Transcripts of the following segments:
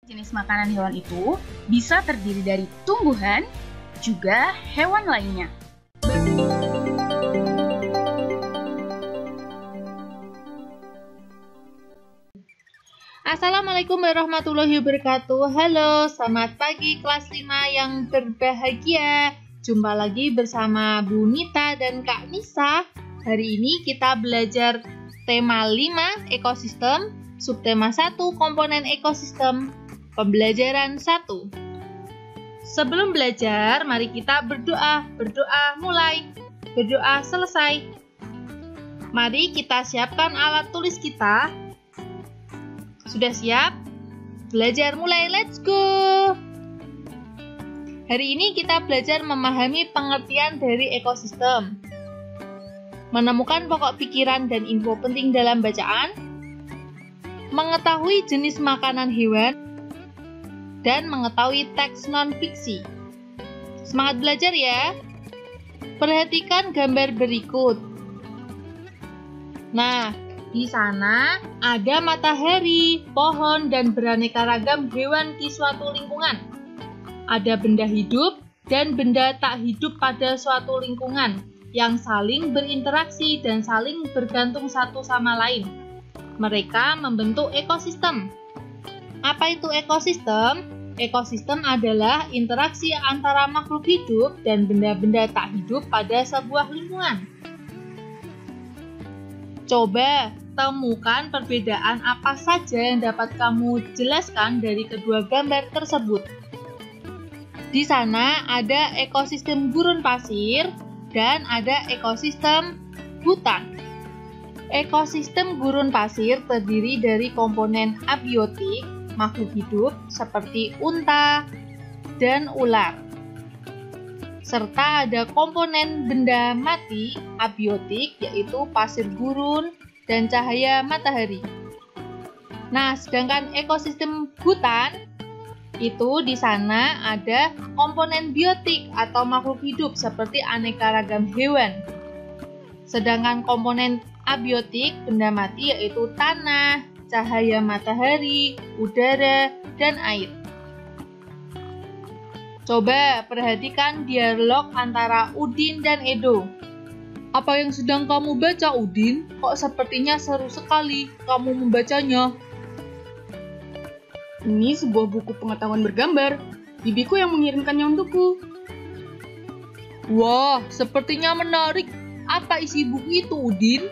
Jenis makanan hewan itu bisa terdiri dari tumbuhan, juga hewan lainnya. Assalamualaikum warahmatullahi wabarakatuh. Halo, selamat pagi kelas 5 yang berbahagia. Jumpa lagi bersama Bu Nita dan Kak Nisa. Hari ini kita belajar tema 5 ekosistem, subtema 1 komponen ekosistem. Pembelajaran 1. Sebelum belajar, mari kita berdoa. Berdoa mulai, berdoa selesai. Mari kita siapkan alat tulis kita. Sudah siap? Belajar mulai, let's go! Hari ini kita belajar memahami pengertian dari ekosistem. Menemukan pokok pikiran dan info penting dalam bacaan. Mengetahui jenis makanan hewan. Dan mengetahui teks non-fiksi. Semangat belajar ya! Perhatikan gambar berikut. Nah, di sana ada matahari, pohon, dan beraneka ragam hewan di suatu lingkungan. Ada benda hidup dan benda tak hidup pada suatu lingkungan yang saling berinteraksi dan saling bergantung satu sama lain. Mereka membentuk ekosistem. Apa itu ekosistem? Ekosistem adalah interaksi antara makhluk hidup dan benda-benda tak hidup pada sebuah lingkungan. Coba temukan perbedaan apa saja yang dapat kamu jelaskan dari kedua gambar tersebut. Di sana ada ekosistem gurun pasir dan ada ekosistem hutan. Ekosistem gurun pasir terdiri dari komponen abiotik, makhluk hidup seperti unta dan ular. Serta ada komponen benda mati abiotik yaitu pasir gurun dan cahaya matahari. Nah, sedangkan ekosistem hutan itu di sana ada komponen biotik atau makhluk hidup seperti aneka ragam hewan. Sedangkan komponen abiotik benda mati yaitu tanah, cahaya matahari, udara, dan air. Coba perhatikan dialog antara Udin dan Edo. Apa yang sedang kamu baca, Udin? Kok sepertinya seru sekali kamu membacanya? Ini sebuah buku pengetahuan bergambar. Bibiku yang mengirimkannya untukku. Wah, sepertinya menarik. Apa isi buku itu, Udin?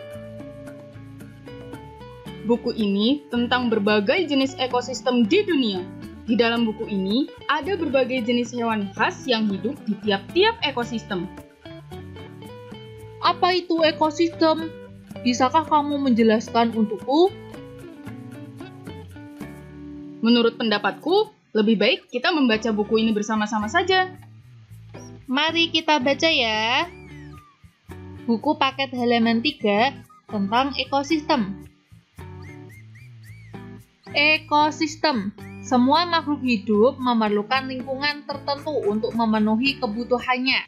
Buku ini tentang berbagai jenis ekosistem di dunia. Di dalam buku ini, ada berbagai jenis hewan khas yang hidup di tiap-tiap ekosistem. Apa itu ekosistem? Bisakah kamu menjelaskan untukku? Menurut pendapatku, lebih baik kita membaca buku ini bersama-sama saja. Mari kita baca ya. Buku paket halaman 3 tentang ekosistem. Ekosistem. Semua makhluk hidup memerlukan lingkungan tertentu untuk memenuhi kebutuhannya.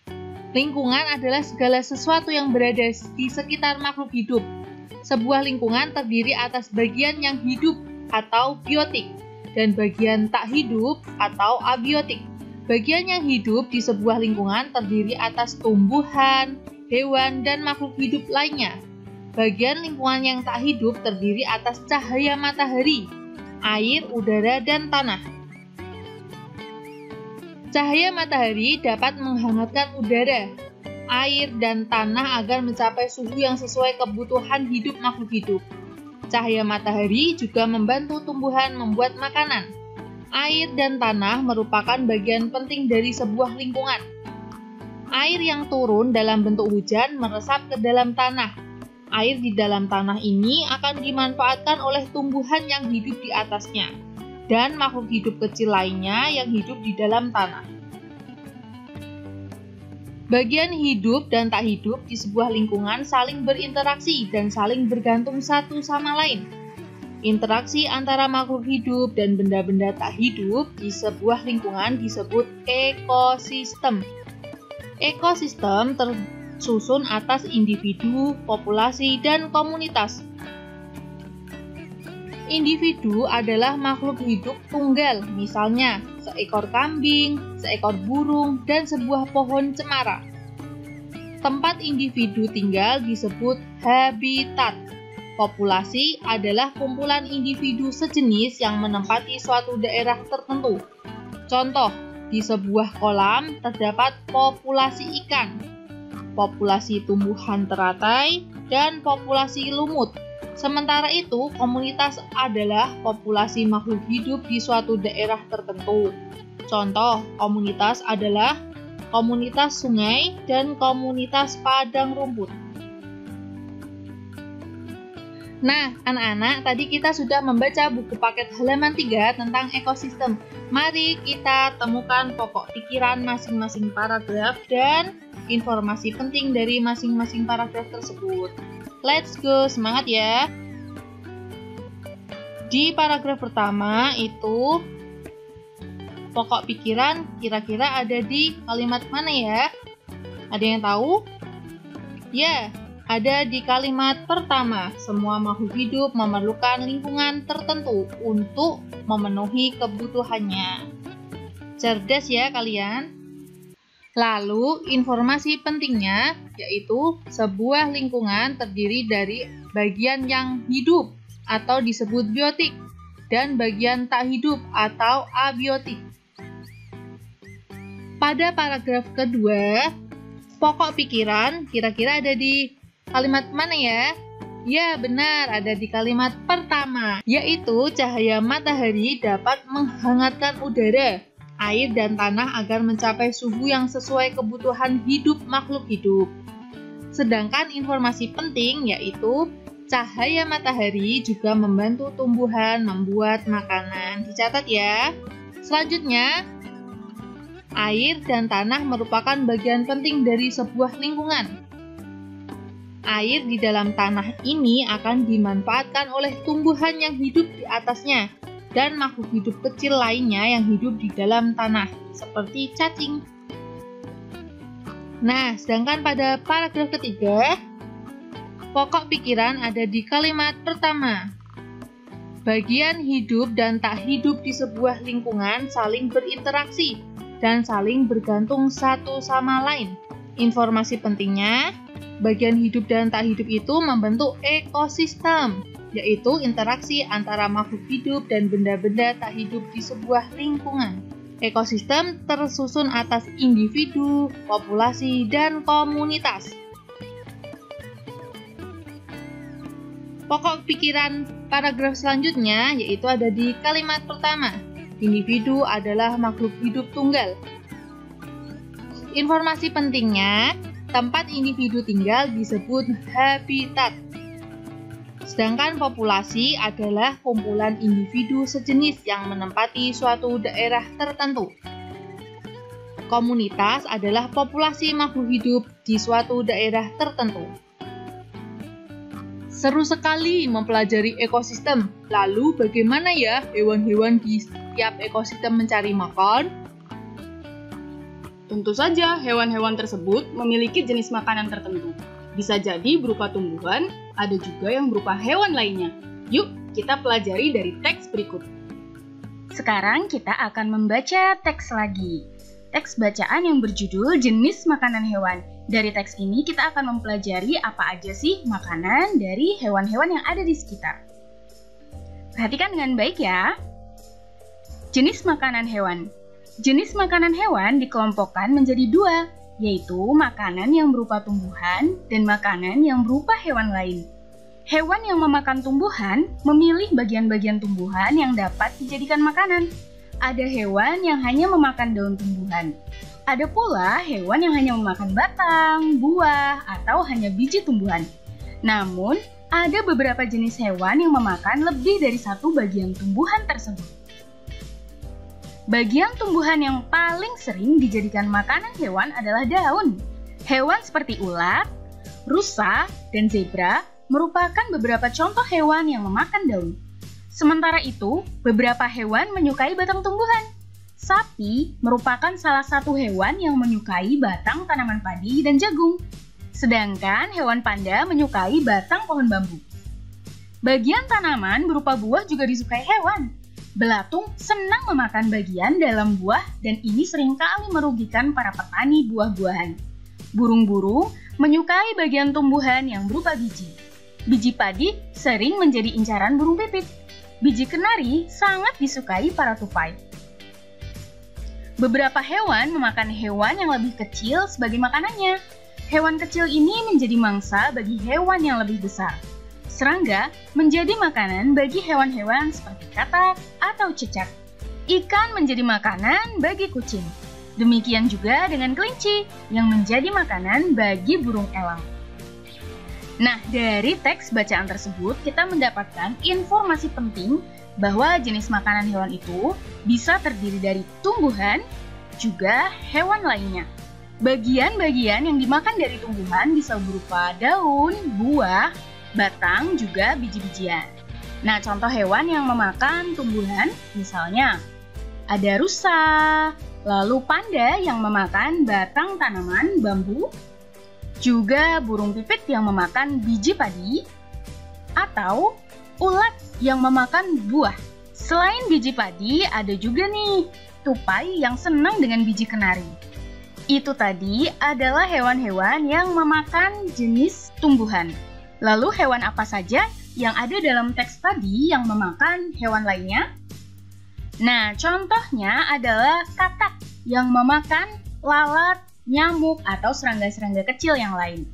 Lingkungan adalah segala sesuatu yang berada di sekitar makhluk hidup. Sebuah lingkungan terdiri atas bagian yang hidup atau biotik dan bagian tak hidup atau abiotik. Bagian yang hidup di sebuah lingkungan terdiri atas tumbuhan, hewan, dan makhluk hidup lainnya. Bagian lingkungan yang tak hidup terdiri atas cahaya matahari, air, udara, dan tanah. Cahaya matahari dapat menghangatkan udara, air, dan tanah agar mencapai suhu yang sesuai kebutuhan hidup makhluk hidup. Cahaya matahari juga membantu tumbuhan membuat makanan. Air dan tanah merupakan bagian penting dari sebuah lingkungan. Air yang turun dalam bentuk hujan meresap ke dalam tanah. Air di dalam tanah ini akan dimanfaatkan oleh tumbuhan yang hidup di atasnya dan makhluk hidup kecil lainnya yang hidup di dalam tanah. Bagian hidup dan tak hidup di sebuah lingkungan saling berinteraksi dan saling bergantung satu sama lain. Interaksi antara makhluk hidup dan benda-benda tak hidup di sebuah lingkungan disebut ekosistem. Ekosistem tersusun atas individu, populasi, dan komunitas. Individu adalah makhluk hidup tunggal, misalnya seekor kambing, seekor burung, dan sebuah pohon cemara. Tempat individu tinggal disebut habitat. Populasi adalah kumpulan individu sejenis yang menempati suatu daerah tertentu. Contoh, di sebuah kolam terdapat populasi ikan, populasi tumbuhan teratai, dan populasi lumut. Sementara itu, komunitas adalah populasi makhluk hidup di suatu daerah tertentu. Contoh, komunitas adalah komunitas sungai dan komunitas padang rumput. Nah, anak-anak, tadi kita sudah membaca buku paket halaman 3 tentang ekosistem. Mari kita temukan pokok pikiran masing-masing paragraf dan informasi penting dari masing-masing paragraf tersebut. Let's go, semangat ya! Di paragraf pertama itu, pokok pikiran kira-kira ada di kalimat mana ya? Ada yang tahu? Ya, ada di kalimat pertama. Semua makhluk hidup memerlukan lingkungan tertentu untuk memenuhi kebutuhannya. Cerdas ya kalian? Lalu, informasi pentingnya yaitu sebuah lingkungan terdiri dari bagian yang hidup atau disebut biotik dan bagian tak hidup atau abiotik. Pada paragraf kedua, pokok pikiran kira-kira ada di kalimat mana ya? Ya, benar, ada di kalimat pertama, yaitu cahaya matahari dapat menghangatkan udara, air dan tanah agar mencapai suhu yang sesuai kebutuhan hidup makhluk hidup. Sedangkan informasi penting yaitu cahaya matahari juga membantu tumbuhan membuat makanan. Dicatat ya. Selanjutnya, air dan tanah merupakan bagian penting dari sebuah lingkungan. Air di dalam tanah ini akan dimanfaatkan oleh tumbuhan yang hidup di atasnya dan makhluk hidup kecil lainnya yang hidup di dalam tanah, seperti cacing. Nah, sedangkan pada paragraf ketiga, pokok pikiran ada di kalimat pertama. Bagian hidup dan tak hidup di sebuah lingkungan saling berinteraksi dan saling bergantung satu sama lain. Informasi pentingnya, bagian hidup dan tak hidup itu membentuk ekosistem, yaitu interaksi antara makhluk hidup dan benda-benda tak hidup di sebuah lingkungan. Ekosistem tersusun atas individu, populasi, dan komunitas. Pokok pikiran paragraf selanjutnya yaitu ada di kalimat pertama. Individu adalah makhluk hidup tunggal. Informasi pentingnya, tempat individu tinggal disebut habitat. Sedangkan populasi adalah kumpulan individu sejenis yang menempati suatu daerah tertentu. Komunitas adalah populasi makhluk hidup di suatu daerah tertentu. Seru sekali mempelajari ekosistem. Lalu bagaimana ya hewan-hewan di setiap ekosistem mencari makan? Tentu saja hewan-hewan tersebut memiliki jenis makanan tertentu. Bisa jadi berupa tumbuhan, ada juga yang berupa hewan lainnya. Yuk, kita pelajari dari teks berikut. Sekarang kita akan membaca teks lagi. Teks bacaan yang berjudul jenis makanan hewan. Dari teks ini kita akan mempelajari apa aja sih makanan dari hewan-hewan yang ada di sekitar. Perhatikan dengan baik ya. Jenis makanan hewan. Jenis makanan hewan dikelompokkan menjadi dua, yaitu makanan yang berupa tumbuhan dan makanan yang berupa hewan lain. Hewan yang memakan tumbuhan memilih bagian-bagian tumbuhan yang dapat dijadikan makanan. Ada hewan yang hanya memakan daun tumbuhan. Ada pula hewan yang hanya memakan batang, buah, atau hanya biji tumbuhan. Namun, ada beberapa jenis hewan yang memakan lebih dari satu bagian tumbuhan tersebut. Bagian tumbuhan yang paling sering dijadikan makanan hewan adalah daun. Hewan seperti ular, rusa, dan zebra merupakan beberapa contoh hewan yang memakan daun. Sementara itu, beberapa hewan menyukai batang tumbuhan. Sapi merupakan salah satu hewan yang menyukai batang tanaman padi dan jagung. Sedangkan hewan panda menyukai batang pohon bambu. Bagian tanaman berupa buah juga disukai hewan. Belatung senang memakan bagian dalam buah dan ini seringkali merugikan para petani buah-buahan. Burung-burung menyukai bagian tumbuhan yang berupa biji. Biji padi sering menjadi incaran burung pipit. Biji kenari sangat disukai para tupai. Beberapa hewan memakan hewan yang lebih kecil sebagai makanannya. Hewan kecil ini menjadi mangsa bagi hewan yang lebih besar. Serangga menjadi makanan bagi hewan-hewan seperti katak atau cicak. Ikan menjadi makanan bagi kucing. Demikian juga dengan kelinci yang menjadi makanan bagi burung elang. Nah, dari teks bacaan tersebut kita mendapatkan informasi penting bahwa jenis makanan hewan itu bisa terdiri dari tumbuhan, juga hewan lainnya. Bagian-bagian yang dimakan dari tumbuhan bisa berupa daun, buah, batang, juga biji-bijian. Nah, contoh hewan yang memakan tumbuhan misalnya ada rusa, lalu panda yang memakan batang tanaman bambu, juga burung pipit yang memakan biji padi, atau ulat yang memakan buah. Selain biji padi, ada juga nih tupai yang senang dengan biji kenari. Itu tadi adalah hewan-hewan yang memakan jenis tumbuhan. Lalu hewan apa saja yang ada dalam teks tadi yang memakan hewan lainnya? Nah, contohnya adalah katak yang memakan lalat, nyamuk, atau serangga-serangga kecil yang lain.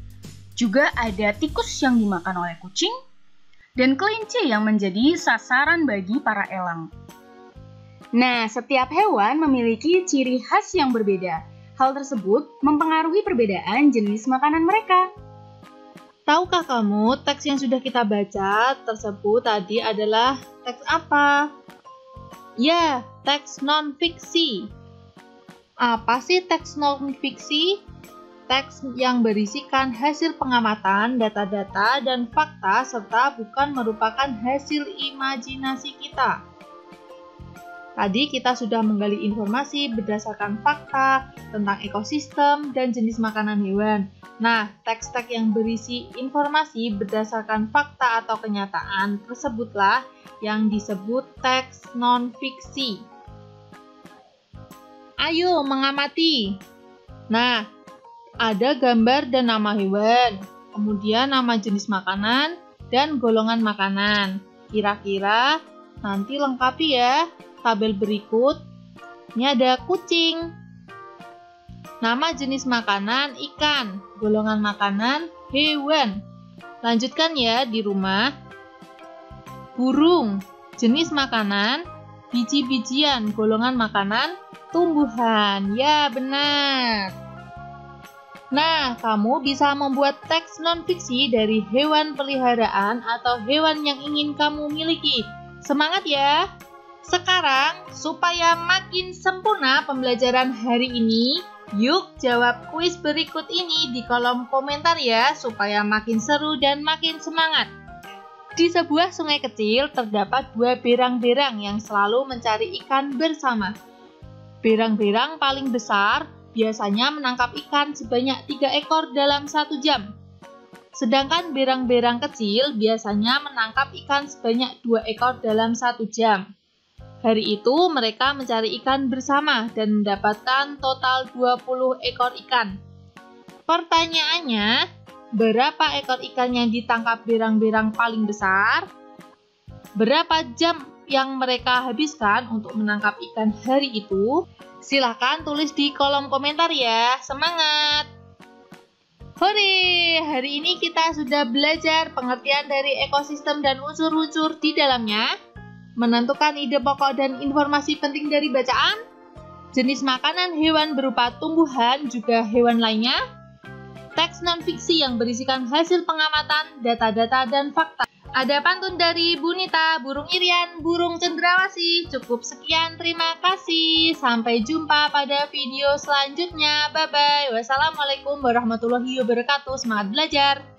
Juga ada tikus yang dimakan oleh kucing, dan kelinci yang menjadi sasaran bagi para elang. Nah, setiap hewan memiliki ciri khas yang berbeda. Hal tersebut mempengaruhi perbedaan jenis makanan mereka. Tahukah kamu teks yang sudah kita baca tersebut tadi adalah teks apa? Ya, teks non-fiksi. Apa sih teks non-fiksi? Teks yang berisikan hasil pengamatan, data-data, dan fakta serta bukan merupakan hasil imajinasi kita. Tadi kita sudah menggali informasi berdasarkan fakta tentang ekosistem dan jenis makanan hewan. Nah, teks-teks yang berisi informasi berdasarkan fakta atau kenyataan tersebutlah yang disebut teks non-fiksi. Ayo mengamati. Nah, ada gambar dan nama hewan, kemudian nama jenis makanan dan golongan makanan. Kira-kira nanti lengkapi ya. Tabel berikut, ini ada kucing. Nama jenis makanan ikan, golongan makanan hewan. Lanjutkan ya di rumah. Burung, jenis makanan biji-bijian, golongan makanan tumbuhan. Ya, benar. Nah, kamu bisa membuat teks non-fiksi dari hewan peliharaan atau hewan yang ingin kamu miliki. Semangat ya! Sekarang, supaya makin sempurna pembelajaran hari ini, yuk jawab kuis berikut ini di kolom komentar ya, supaya makin seru dan makin semangat. Di sebuah sungai kecil, terdapat dua berang-berang yang selalu mencari ikan bersama. Berang-berang paling besar biasanya menangkap ikan sebanyak 3 ekor dalam 1 jam. Sedangkan berang-berang kecil biasanya menangkap ikan sebanyak 2 ekor dalam 1 jam. Hari itu mereka mencari ikan bersama dan mendapatkan total 20 ekor ikan. Pertanyaannya, berapa ekor ikan yang ditangkap berang-berang paling besar? Berapa jam yang mereka habiskan untuk menangkap ikan hari itu? Silahkan tulis di kolom komentar ya. Semangat! Hore! Hari ini kita sudah belajar pengertian dari ekosistem dan unsur-unsur di dalamnya, menentukan ide pokok dan informasi penting dari bacaan, jenis makanan hewan berupa tumbuhan juga hewan lainnya, teks non-fiksi yang berisikan hasil pengamatan, data-data, dan fakta. Ada pantun dari Bunita, burung irian, burung cendrawasih. Cukup sekian, terima kasih. Sampai jumpa pada video selanjutnya. Bye-bye. Wassalamualaikum warahmatullahi wabarakatuh. Semangat belajar!